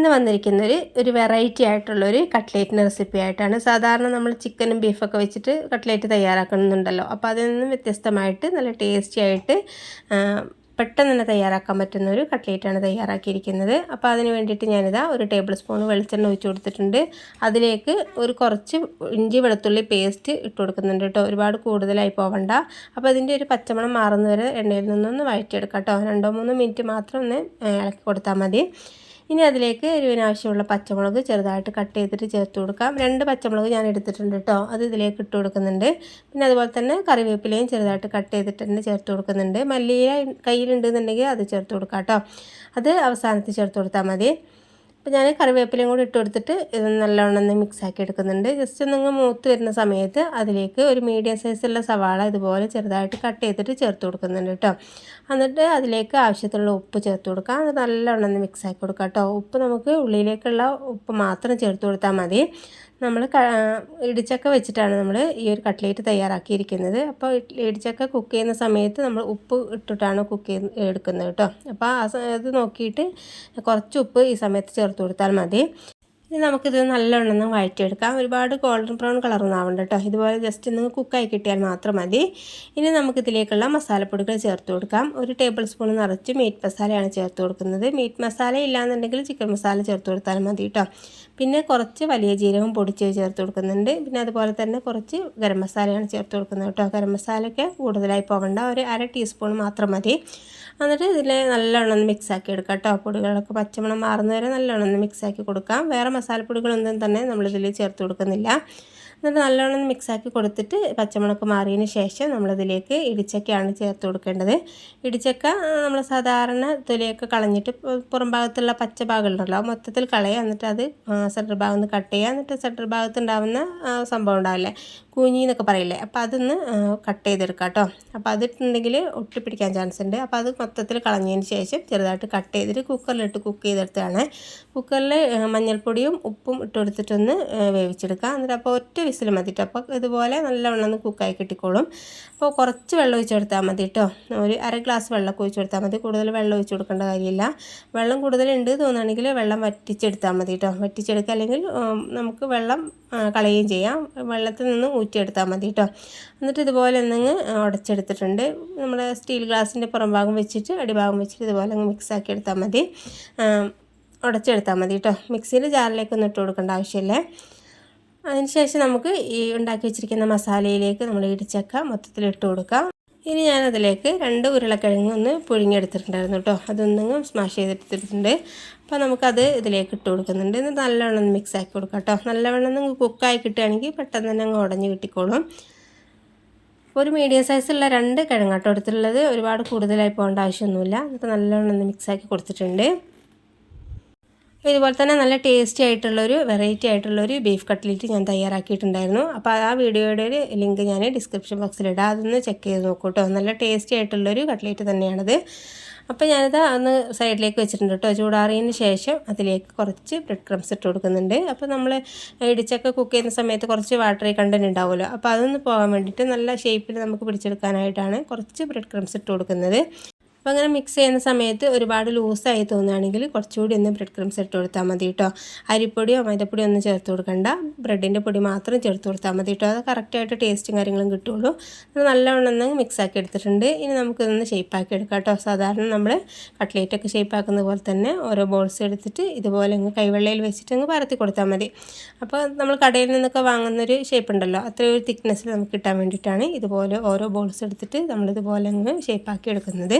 ഇന്ന് വന്നിരിക്കുന്നൊരു വെറൈറ്റി ആയിട്ടുള്ളൊരു കട്ട്ലേറ്റിൻ്റെ റെസിപ്പി ആയിട്ടാണ്. സാധാരണ നമ്മൾ ചിക്കനും ബീഫൊക്കെ വെച്ചിട്ട് കട്ട്ലേറ്റ് തയ്യാറാക്കുന്നുണ്ടല്ലോ. അപ്പോൾ അതിൽ നിന്നും വ്യത്യസ്തമായിട്ട് നല്ല ടേസ്റ്റി ആയിട്ട് പെട്ടെന്ന് തന്നെ തയ്യാറാക്കാൻ പറ്റുന്ന ഒരു കട്ട്ലേറ്റാണ് തയ്യാറാക്കിയിരിക്കുന്നത്. അപ്പോൾ അതിന് വേണ്ടിയിട്ട് ഞാനിതാ ഒരു ടേബിൾ സ്പൂൺ വെളിച്ചെണ്ണ ഒഴിച്ച് കൊടുത്തിട്ടുണ്ട്. അതിലേക്ക് ഒരു കുറച്ച് ഇഞ്ചി വെളുത്തുള്ളി പേസ്റ്റ് ഇട്ട് കൊടുക്കുന്നുണ്ട് കേട്ടോ. ഒരുപാട് കൂടുതലായി പോവണ്ട. അപ്പോൾ അതിൻ്റെ ഒരു പച്ചമണം മാറുന്നവരെ എണ്ണയിൽ നിന്നൊന്ന് വഴറ്റിയെടുക്കാം കേട്ടോ. 2-3 മിനിറ്റ് മാത്രം ഒന്ന് ഇളക്കി കൊടുത്താൽ മതി. ഇനി അതിലേക്ക് എരിവിനാവശ്യമുള്ള പച്ചമുളക് ചെറുതായിട്ട് കട്ട് ചെയ്തിട്ട് ചേർത്ത് കൊടുക്കാം. 2 പച്ചമുളക് ഞാൻ എടുത്തിട്ടുണ്ട് കേട്ടോ. അത് ഇതിലേക്ക് ഇട്ട് കൊടുക്കുന്നുണ്ട്. പിന്നെ അതുപോലെ തന്നെ കറിവേപ്പിലയും ചെറുതായിട്ട് കട്ട് ചെയ്തിട്ട് ചേർത്ത് കൊടുക്കുന്നുണ്ട്. മല്ലിയില കയ്യിലുണ്ടെന്നുണ്ടെങ്കിൽ അത് ചേർത്ത് കൊടുക്കാം കേട്ടോ. അത് അവസാനത്തിൽ ചേർത്ത് കൊടുത്താൽ മതി. അപ്പോൾ ഞാൻ കറിവേപ്പിലയും കൂടി ഇട്ട് കൊടുത്തിട്ട് ഇത് നല്ലോണം ഒന്ന് മിക്സാക്കി എടുക്കുന്നുണ്ട്. ജസ്റ്റ് ഒന്ന് മൂത്ത് വരുന്ന സമയത്ത് അതിലേക്ക് ഒരു മീഡിയം സൈസുള്ള സവാള ഇതുപോലെ ചെറുതായിട്ട് കട്ട് ചെയ്തിട്ട് ചേർത്ത് കൊടുക്കുന്നുണ്ട് കേട്ടോ. എന്നിട്ട് അതിലേക്ക് ആവശ്യത്തിനുള്ള ഉപ്പ് ചേർത്ത് കൊടുക്കാം. അത് നല്ലോണം ഒന്ന് മിക്സാക്കി കൊടുക്കാം കേട്ടോ. ഉപ്പ് നമുക്ക് ഉള്ളിലേക്കുള്ള ഉപ്പ് മാത്രം ചേർത്ത് കൊടുത്താൽ മതി. നമ്മൾ ഇടിച്ചക്ക വെച്ചിട്ടാണ് നമ്മൾ ഈ ഒരു കട്ട്ലേറ്റ് തയ്യാറാക്കിയിരിക്കുന്നത്. അപ്പോൾ ഇടിച്ചക്ക കുക്ക് ചെയ്യുന്ന സമയത്ത് നമ്മൾ ഉപ്പ് ഇട്ടിട്ടാണ് എടുക്കുന്നത് കേട്ടോ. അപ്പോൾ അത് നോക്കിയിട്ട് കുറച്ച് ഉപ്പ് ഈ സമയത്ത് ചേർത്ത് കൊടുത്താൽ മതി. ഇനി നമുക്കിത് നല്ലോണം വഴറ്റിയെടുക്കാം. ഒരുപാട് ഗോൾഡൻ ബ്രൗൺ കളറൊന്നും ആവണ്ട കേട്ടോ. ഇതുപോലെ ജസ്റ്റ് ഒന്ന് കുക്കായി കിട്ടിയാൽ മാത്രം മതി. ഇനി നമുക്കിതിലേക്കുള്ള മസാലപ്പൊടികൾ ചേർത്ത് കൊടുക്കാം. ഒരു ടേബിൾ സ്പൂൺ നിറച്ച് മീറ്റ് മസാലയാണ് ചേർത്ത് കൊടുക്കുന്നത്. മീറ്റ് മസാല ഇല്ലാന്നുണ്ടെങ്കിൽ ചിക്കൻ മസാല ചേർത്ത് കൊടുത്താൽ മതി കേട്ടോ. പിന്നെ കുറച്ച് വലിയ ജീരകം പൊടിച്ച് ചേർത്ത് കൊടുക്കുന്നുണ്ട്. പിന്നെ അതുപോലെ തന്നെ കുറച്ച് ഗരം മസാലയാണ് ചേർത്ത് കൊടുക്കുന്നത് കേട്ടോ. ഗരം മസാലയൊക്കെ കൂടുതലായി പോകണ്ട, ഒരു 1/2 ടീസ്പൂൺ മാത്രം മതി. എന്നിട്ട് ഇതിൽ നല്ലോണം ഒന്ന് മിക്സാക്കി എടുക്കാം കേട്ടോ. പൊടികളൊക്കെ പച്ചമണം മാറുന്നവരെ നല്ലോണം ഒന്ന് മിക്സാക്കി കൊടുക്കാം. വേറെ മസാലപ്പൊടികളൊന്നും തന്നെ നമ്മളിതിൽ ചേർത്ത് കൊടുക്കുന്നില്ല. എന്നിട്ട് നല്ലോണം മിക്സാക്കി കൊടുത്തിട്ട് പച്ചമുളക് മാറിയതിന് ശേഷം നമ്മളിതിലേക്ക് ഇടിച്ചക്കയാണ് ചേർത്ത് കൊടുക്കേണ്ടത്. ഇടിച്ചക്ക നമ്മൾ സാധാരണ തൊലിയൊക്കെ കളഞ്ഞിട്ട് പുറം ഭാഗത്തുള്ള പച്ച ഭാഗമുണ്ടല്ലോ മൊത്തത്തിൽ കളയുക. എന്നിട്ട് അത് സെൻറ്റർ ഭാഗം ഒന്ന് കട്ട് ചെയ്യുക. എന്നിട്ട് സെൻറ്റർ ഭാഗത്ത് ഉണ്ടാകുന്ന സംഭവം ഉണ്ടാവില്ലേ, കൂഞ്ഞി എന്നൊക്കെ പറയില്ലേ, അപ്പോൾ അതൊന്ന് കട്ട് ചെയ്തെടുക്കാം കേട്ടോ. അപ്പോൾ അതിട്ടുണ്ടെങ്കിൽ ഒട്ടിപ്പിടിക്കാൻ ചാൻസ് ഉണ്ട്. അപ്പോൾ അത് മൊത്തത്തിൽ കളഞ്ഞതിന് ശേഷം ചെറുതായിട്ട് കട്ട് ചെയ്തിട്ട് കുക്കറിലിട്ട് കുക്ക് ചെയ്തെടുത്തതാണ്. കുക്കറിൽ മഞ്ഞൾപ്പൊടിയും ഉപ്പും ഇട്ട് കൊടുത്തിട്ടൊന്ന് വേവിച്ചെടുക്കുക. എന്നിട്ട് അപ്പോൾ ഒറ്റ വിസിൽ മതി കേട്ടോ. അപ്പോൾ ഇതുപോലെ നല്ലവണ്ണം ഒന്ന് കുക്കായി കിട്ടിക്കോളും. അപ്പോൾ കുറച്ച് വെള്ളം ഒഴിച്ച് കൊടുത്താൽ മതി കേട്ടോ. ഒരു 1/2 ഗ്ലാസ് വെള്ളമൊക്കെ ഒഴിച്ച് കൊടുത്താൽ മതി. കൂടുതൽ വെള്ളം ഒഴിച്ച് കൊടുക്കേണ്ട കാര്യമില്ല. വെള്ളം കൂടുതലുണ്ട് തോന്നുകയാണെങ്കിൽ വെള്ളം വറ്റിച്ചെടുത്താൽ മതി കേട്ടോ. വറ്റിച്ചെടുക്കുക, അല്ലെങ്കിൽ നമുക്ക് വെള്ളം കളയുകയും ചെയ്യാം. വെള്ളത്തിൽ നിന്ന് ഊറ്റിയെടുത്താൽ മതി കേട്ടോ. എന്നിട്ട് ഇതുപോലെ ഒന്നങ്ങ് ഉടച്ചെടുത്തിട്ടുണ്ട്. നമ്മുടെ സ്റ്റീൽ ഗ്ലാസിൻ്റെ പുറം ഭാഗം വെച്ചിട്ട് അടിഭാഗം വെച്ചിട്ട് ഇതുപോലെ അങ്ങ് മിക്സാക്കി എടുത്താൽ മതി. ഉടച്ചെടുത്താൽ മതി കേട്ടോ. മിക്സിയിൽ ജാറിലേക്കൊന്നും ഇട്ട് കൊടുക്കേണ്ട ആവശ്യമില്ല. അതിനുശേഷം നമുക്ക് ഈ ഉണ്ടാക്കി വെച്ചിരിക്കുന്ന മസാലയിലേക്ക് നമ്മൾ ഇടിച്ചക്ക മൊത്തത്തിൽ ഇട്ട് കൊടുക്കാം. ഇനി ഞാനതിലേക്ക് 2 ഉരുളക്കിഴങ്ങ് ഒന്ന് പുഴുങ്ങിയെടുത്തിട്ടുണ്ടായിരുന്നു കേട്ടോ. അതൊന്നങ്ങ് സ്മാഷ് ചെയ്തെടുത്തിട്ടുണ്ട്. അപ്പോൾ നമുക്കത് ഇതിലേക്ക് ഇട്ട് കൊടുക്കുന്നുണ്ട്. എന്നിട്ട് നല്ലവണ്ണം ഒന്ന് മിക്സാക്കി കൊടുക്കാം കേട്ടോ. നല്ലവണ്ണം ഒന്ന് കുക്കായി കിട്ടുകയാണെങ്കിൽ പെട്ടെന്ന് തന്നെ അങ്ങ് ഉടഞ്ഞ് കിട്ടിക്കോളും. ഒരു മീഡിയം സൈസുള്ള 2 കിഴങ്ങാട്ടോ എടുത്തിട്ടുള്ളത്. ഒരുപാട് കൂടുതലായി പോകേണ്ട ആവശ്യമൊന്നുമില്ല. എന്നിട്ട് നല്ലവണ്ണം ഒന്ന് മിക്സാക്കി കൊടുത്തിട്ടുണ്ട്. ഇതുപോലെ തന്നെ നല്ല ടേസ്റ്റി ആയിട്ടുള്ളൊരു വെറൈറ്റി ആയിട്ടുള്ളൊരു ബീഫ് കട്ട്ലേറ്റ് ഞാൻ തയ്യാറാക്കിയിട്ടുണ്ടായിരുന്നു. അപ്പോൾ ആ വീഡിയോയുടെ ഒരു ലിങ്ക് ഞാൻ ഡിസ്ക്രിപ്ഷൻ ബോക്സിലിടാം. അതൊന്ന് ചെക്ക് ചെയ്ത് നോക്കൂ കേട്ടോ. നല്ല ടേസ്റ്റി ആയിട്ടുള്ളൊരു കട്ട്ലേറ്റ് തന്നെയാണത്. അപ്പോൾ ഞാനിത് ഒന്ന് സൈഡിലേക്ക് വെച്ചിട്ടുണ്ട് കേട്ടോ. ചൂടാറിയതിന് ശേഷം അതിലേക്ക് കുറച്ച് ബ്രെഡ് ക്രംസ് ഇട്ട് കൊടുക്കുന്നുണ്ട്. അപ്പോൾ നമ്മൾ ഇടിച്ചൊക്കെ കുക്ക് ചെയ്യുന്ന സമയത്ത് കുറച്ച് വാട്ടറി കണ്ടൻറ്റ് ഉണ്ടാവുമല്ലോ. അപ്പോൾ അതൊന്ന് പോകാൻ വേണ്ടിയിട്ട് നല്ല ഷേപ്പിൽ നമുക്ക് പിടിച്ചെടുക്കാനായിട്ടാണ് കുറച്ച് ബ്രെഡ് ക്രംസ് ഇട്ട് കൊടുക്കുന്നത്. അപ്പോൾ അങ്ങനെ മിക്സ് ചെയ്യുന്ന സമയത്ത് ഒരുപാട് ലൂസായി തോന്നുകയാണെങ്കിൽ കുറച്ചുകൂടി ഒന്ന് ബ്രെഡ് ക്രംസ് ഇട്ട് കൊടുത്താൽ മതി കേട്ടോ. അരിപ്പൊടിയോ മൈദപ്പൊടിയോ ഒന്നും ചേർത്ത് കൊടുക്കണ്ട. ബ്രെഡിൻ്റെ പൊടി മാത്രം ചേർത്ത് കൊടുത്താൽ മതി കേട്ടോ. അത് കറക്റ്റായിട്ട് ടേസ്റ്റും കാര്യങ്ങളും കിട്ടുള്ളൂ. അത് നല്ലവണ്ണം ഒന്ന് മിക്സാക്കി എടുത്തിട്ടുണ്ട്. ഇനി നമുക്കിതൊന്ന് ഷേപ്പാക്കി എടുക്കാം കേട്ടോ. സാധാരണ നമ്മൾ കട്ട്ലേറ്റൊക്കെ ഷേപ്പാക്കുന്ന പോലെ തന്നെ ഓരോ ബോൾസ് എടുത്തിട്ട് ഇതുപോലെ അങ്ങ് കൈവെള്ളയിൽ വെച്ചിട്ട് അങ്ങ് പരത്തി കൊടുത്താൽ മതി. അപ്പോൾ നമ്മൾ കടയിൽ നിന്നൊക്കെ വാങ്ങുന്നൊരു ഷേപ്പ് ഉണ്ടല്ലോ, അത്രയൊരു തിക്നെസ്സിൽ നമുക്ക് കിട്ടാൻ വേണ്ടിയിട്ടാണ് ഇതുപോലെ ഓരോ ബോൾസ് എടുത്തിട്ട് നമ്മളിതുപോലെ അങ്ങ് ഷേപ്പാക്കി എടുക്കുന്നത്.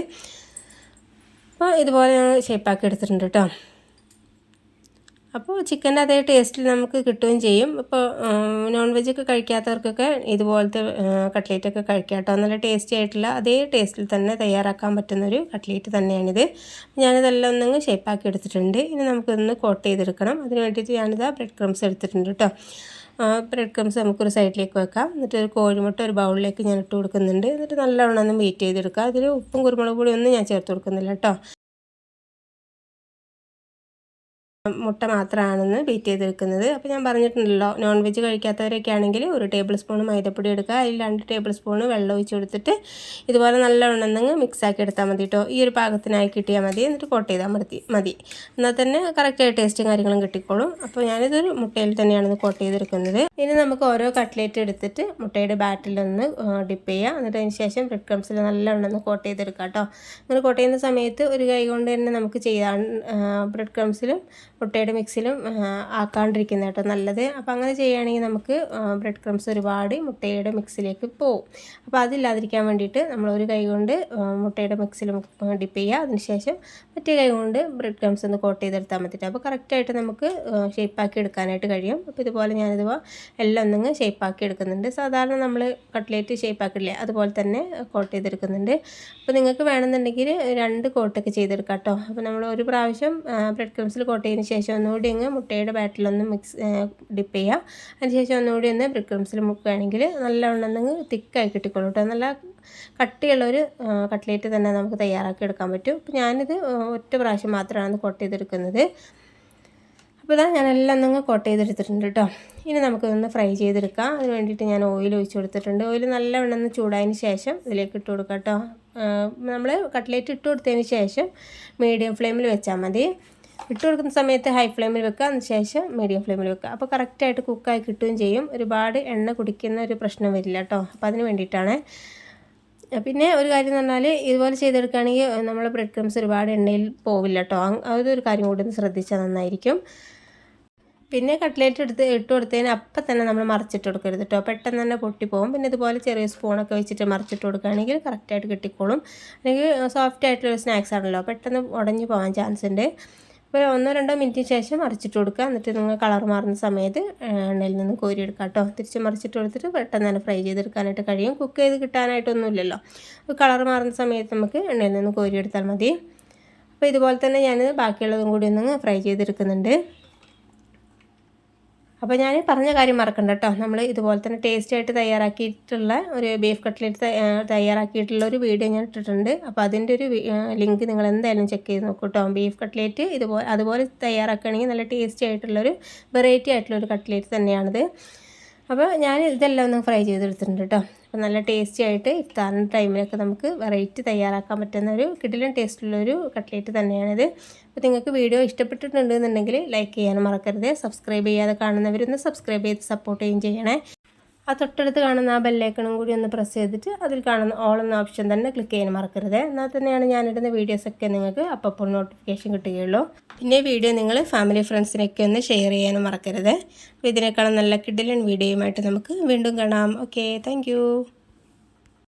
അപ്പോൾ ഇതുപോലെ ഞാൻ ഷേപ്പാക്കി എടുത്തിട്ടുണ്ട് കേട്ടോ. അപ്പോൾ ചിക്കൻ്റെ അതേ ടേസ്റ്റിൽ നമുക്ക് കിട്ടുകയും ചെയ്യും. അപ്പോൾ നോൺ വെജൊക്കെ കഴിക്കാത്തവർക്കൊക്കെ ഇതുപോലത്തെ കട്ട്ലേറ്റൊക്കെ കഴിക്കാം കേട്ടോ. നല്ല ടേസ്റ്റി ആയിട്ടുള്ള അതേ ടേസ്റ്റിൽ തന്നെ തയ്യാറാക്കാൻ പറ്റുന്നൊരു കട്ട്ലേറ്റ് തന്നെയാണിത്. ഞാനിതെല്ലാം ഒന്നങ്ങ് ഷേപ്പാക്കി എടുത്തിട്ടുണ്ട്. ഇനി നമുക്കൊന്ന് കോട്ട് ചെയ്തെടുക്കണം. അതിന് വേണ്ടിയിട്ട് ഞാനിതാ ബ്രെഡ് ക്രംസ് എടുത്തിട്ടുണ്ട് കേട്ടോ. ബ്രെഡ് ക്രംസ് നമുക്കൊരു സൈഡിലേക്ക് വെക്കാം. എന്നിട്ട് ഒരു കോഴിമുട്ട ഒരു ബൗളിലേക്ക് ഞാൻ ഇട്ട് കൊടുക്കുന്നുണ്ട്. എന്നിട്ട് നല്ലവണ്ണം ഒന്ന് ബീറ്റ് ചെയ്തെടുക്കുക. അതിൽ ഉപ്പും കുരുമുളക് പൊടിയൊന്നും ഞാൻ ചേർത്ത് കൊടുക്കുന്നില്ല കേട്ടോ. മുട്ട മാത്രമാണെന്ന് ബീറ്റ് ചെയ്തെടുക്കുന്നത്. അപ്പോൾ ഞാൻ പറഞ്ഞിട്ടുണ്ടല്ലോ, നോൺ വെജ് കഴിക്കാത്തവരൊക്കെ ആണെങ്കിൽ 1 ടേബിൾ സ്പൂൺ മൈദപ്പൊടി എടുക്കുക, അതിൽ 2 ടേബിൾ സ്പൂൺ വെള്ളം ഒഴിച്ച് കൊടുത്തിട്ട് ഇതുപോലെ നല്ലവണ്ണം മിക്സാക്കി എടുത്താൽ മതി കേട്ടോ. ഈ ഒരു പാകത്തിനായി കിട്ടിയാൽ മതി. എന്നിട്ട് കോട്ട് ചെയ്താൽ മതി. എന്നാൽ തന്നെ കറക്റ്റായ ടേസ്റ്റും കാര്യങ്ങളും കിട്ടിക്കോളും. അപ്പോൾ ഞാനിതൊരു മുട്ടയിൽ തന്നെയാണ് കോട്ട് ചെയ്തെടുക്കുന്നത്. ഇനി നമുക്ക് ഓരോ കട്ട്ലേറ്റ് എടുത്തിട്ട് മുട്ടയുടെ ബാറ്റിലൊന്ന് ഡിപ്പ് ചെയ്യുക. എന്നിട്ട് അതിന് ശേഷം ബ്രെഡ് ക്രംസിൽ നല്ലവണ്ണം കോട്ട് ചെയ്തെടുക്കുക കേട്ടോ. അങ്ങനെ കോട്ട് ചെയ്യുന്ന സമയത്ത് ഒരു കൈ കൊണ്ട് തന്നെ നമുക്ക് ചെയ്യാൻ ബ്രെഡ് ക്രംസിലും മുട്ടയുടെ മിക്സിലും ആക്കാണ്ടിരിക്കുന്നത് കേട്ടോ നല്ലത്. അപ്പോൾ അങ്ങനെ ചെയ്യുകയാണെങ്കിൽ നമുക്ക് ബ്രെഡ് ക്രംസ് ഒരുപാട് മുട്ടയുടെ മിക്സിലേക്ക് പോകും. അപ്പോൾ അതില്ലാതിരിക്കാൻ വേണ്ടിയിട്ട് നമ്മൾ ഒരു കൈ കൊണ്ട് മുട്ടയുടെ മിക്സിൽ ഡിപ്പ് ചെയ്യുക. അതിനുശേഷം മറ്റേ കൈ കൊണ്ട് ബ്രെഡ് ക്രംസ് ഒന്ന് കോട്ട് ചെയ്തെടുത്താൽ മതിയിട്ട്. അപ്പോൾ കറക്റ്റായിട്ട് നമുക്ക് ഷേപ്പാക്കി എടുക്കാനായിട്ട് കഴിയും. അപ്പോൾ ഇതുപോലെ ഞാനിതുപോലെ എല്ലാം ഒന്നങ്ങ് ഷേപ്പാക്കി എടുക്കുന്നുണ്ട്. സാധാരണ നമ്മൾ കട്ട്ലേറ്റ് ഷേപ്പാക്കില്ലേ, അതുപോലെ തന്നെ കോട്ട് ചെയ്തെടുക്കുന്നുണ്ട്. അപ്പോൾ നിങ്ങൾക്ക് വേണമെന്നുണ്ടെങ്കിൽ 2 കോട്ടൊക്കെ ചെയ്തെടുക്കാം കേട്ടോ. അപ്പോൾ നമ്മൾ ഒരു പ്രാവശ്യം ബ്രെഡ് ക്രംസിൽ കോട്ട് ചെയ്തതിന് ശേഷം ഒന്നുകൂടി അങ്ങ് മുട്ടയുടെ ബാറ്റിലൊന്ന് ഡിപ്പ് ചെയ്യുക. അതിനുശേഷം ഒന്നുകൂടി ഒന്ന് ബ്രെഡ് ക്രംസിൽ മുക്കുകയാണെങ്കിൽ നല്ലവണ്ണം ഒന്ന് തിക്കായി കിട്ടിക്കോളൂ കേട്ടോ. നല്ല കട്ടിയുള്ളൊരു കട്ട്ലേറ്റ് തന്നെ നമുക്ക് തയ്യാറാക്കി എടുക്കാൻ പറ്റും. അപ്പോൾ ഞാനിത് ഒറ്റ പ്രാവശ്യം മാത്രമാണ് കോട്ട് ചെയ്തെടുക്കുന്നത്. അപ്പോൾ ഇതാ ഞാനെല്ലാം ഒന്ന് കോട്ട് ചെയ്തെടുത്തിട്ടുണ്ട് കേട്ടോ. ഇനി നമുക്കൊന്ന് ഫ്രൈ ചെയ്തെടുക്കാം. അതിന് വേണ്ടിയിട്ട് ഞാൻ ഓയിൽ ഒഴിച്ച് കൊടുത്തിട്ടുണ്ട്. ഓയിൽ നല്ലവണ്ണം ഒന്ന് ചൂടായതിന് ശേഷം ഇതിലേക്ക് ഇട്ട് കൊടുക്കാം കേട്ടോ. നമ്മൾ കട്ട്ലേറ്റ് ഇട്ട് കൊടുത്തതിന് ശേഷം മീഡിയം ഫ്ലെയിമിൽ വെച്ചാൽ മതി. ഇട്ട് കൊടുക്കുന്ന സമയത്ത് ഹൈ ഫ്ലെയിമിൽ വെക്കുക, അതിന് ശേഷം മീഡിയം ഫ്ലെയിമിൽ വെക്കുക. അപ്പോൾ കറക്റ്റായിട്ട് കുക്കായി കിട്ടുകയും ചെയ്യും. ഒരുപാട് എണ്ണ കുടിക്കുന്ന ഒരു പ്രശ്നം വരില്ല കേട്ടോ. അപ്പോൾ അതിന് വേണ്ടിയിട്ടാണ്. പിന്നെ ഒരു കാര്യം എന്ന് പറഞ്ഞാൽ ഇതുപോലെ ചെയ്തെടുക്കുകയാണെങ്കിൽ നമ്മൾ ബ്രെഡ് ക്രംസ് ഒരുപാട് എണ്ണയിൽ പോവില്ല കേട്ടോ. അതൊരു കാര്യം കൂടി ഒന്ന് ശ്രദ്ധിച്ചാൽ നന്നായിരിക്കും. പിന്നെ കട്ട്ലേറ്റ് ഇട്ട് കൊടുത്തതിന് അപ്പം തന്നെ നമ്മൾ മറിച്ചിട്ട് കൊടുക്കരുത് കേട്ടോ. പെട്ടെന്ന് തന്നെ പൊട്ടിപ്പോകും. പിന്നെ ഇതുപോലെ ചെറിയ സ്പൂണൊക്കെ വെച്ചിട്ട് മറിച്ചിട്ട് കൊടുക്കുകയാണെങ്കിൽ കറക്റ്റായിട്ട് കിട്ടിക്കോളും. അല്ലെങ്കിൽ സോഫ്റ്റ് ആയിട്ടുള്ള സ്നാക്സ് ആണല്ലോ, പെട്ടെന്ന് ഉടഞ്ഞു പോകാൻ ചാൻസ് ഉണ്ട്. അപ്പോൾ 1-2 മിനിറ്റിന് ശേഷം മറിച്ചിട്ട് കൊടുക്കുക. എന്നിട്ട് നിങ്ങൾ കളർ മാറുന്ന സമയത്ത് എണ്ണയിൽ നിന്ന് കോരിയെടുക്കുക കേട്ടോ. തിരിച്ച് മറിച്ചിട്ട് കൊടുത്തിട്ട് പെട്ടെന്ന് തന്നെ ഫ്രൈ ചെയ്തെടുക്കാനായിട്ട് കഴിയും. കുക്ക് ചെയ്ത് കിട്ടാനായിട്ടൊന്നുമില്ലല്ലോ. കളർ മാറുന്ന സമയത്ത് നമുക്ക് എണ്ണയിൽ നിന്ന് കോരിയെടുത്താൽ മതി. അപ്പോൾ ഇതുപോലെ തന്നെ ഞാൻ ബാക്കിയുള്ളതും കൂടി ഒന്ന് ഫ്രൈ ചെയ്തെടുക്കുന്നുണ്ട്. അപ്പോൾ ഞാൻ പറഞ്ഞ കാര്യം മറക്കണ്ട കേട്ടോ. നമ്മൾ ഇതുപോലെ തന്നെ ടേസ്റ്റായിട്ട് തയ്യാറാക്കിയിട്ടുള്ള ഒരു ബീഫ് കട്ട്ലേറ്റ് തയ്യാറാക്കിയിട്ടുള്ള ഒരു വീഡിയോ ഞാൻ ഇട്ടിട്ടുണ്ട്. അപ്പോൾ അതിൻ്റെ ഒരു ലിങ്ക് നിങ്ങൾ എന്തായാലും ചെക്ക് ചെയ്ത് നോക്കൂ കേട്ടോ. ബീഫ് കട്ട്ലേറ്റ് അതുപോലെ തയ്യാറാക്കുകയാണെങ്കിൽ നല്ല ടേസ്റ്റി ആയിട്ടുള്ളൊരു വെറൈറ്റി ആയിട്ടുള്ളൊരു കട്ട്ലേറ്റ് തന്നെയാണിത്. അപ്പോൾ ഞാൻ ഇതെല്ലാം ഒന്ന് ഫ്രൈ ചെയ്തെടുത്തിട്ടുണ്ട് കേട്ടോ. അപ്പോൾ നല്ല ടേസ്റ്റി ആയിട്ട് ഇഫ്താറിൻ്റെ ടൈമിലൊക്കെ നമുക്ക് വെറൈറ്റി തയ്യാറാക്കാൻ പറ്റുന്ന ഒരു കിടിലൻ ടേസ്റ്റുള്ളൊരു കട്ട്ലേറ്റ് തന്നെയാണിത്. അപ്പോൾ നിങ്ങൾക്ക് വീഡിയോ ഇഷ്ടപ്പെട്ടിട്ടുണ്ടെന്നുണ്ടെങ്കിൽ ലൈക്ക് ചെയ്യാനും മറക്കരുത്. സബ്സ്ക്രൈബ് ചെയ്യാതെ കാണുന്നവരൊന്ന് സബ്സ്ക്രൈബ് ചെയ്ത് സപ്പോർട്ട് ചെയ്യുകയും ചെയ്യണേ. ആ തൊട്ടടുത്ത് കാണുന്ന ആ ബെല്ലൈക്കണും കൂടി ഒന്ന് പ്രസ് ചെയ്തിട്ട് അതിൽ കാണുന്ന ഓൾ എന്ന ഓപ്ഷൻ തന്നെ ക്ലിക്ക് ചെയ്യാൻ മറക്കരുത്. എന്നാൽ തന്നെയാണ് ഞാനിടുന്ന വീഡിയോസൊക്കെ നിങ്ങൾക്ക് അപ്പോൾ നോട്ടിഫിക്കേഷൻ കിട്ടുകയുള്ളൂ. പിന്നെ വീഡിയോ നിങ്ങൾ ഫാമിലി ഫ്രണ്ട്സിനൊക്കെ ഒന്ന് ഷെയർ ചെയ്യാനും മറക്കരുത്. അപ്പോൾ ഇതിനേക്കാളും നല്ല കിടിലൻ വീഡിയോയുമായിട്ട് നമുക്ക് വീണ്ടും കാണാം. Okay, thank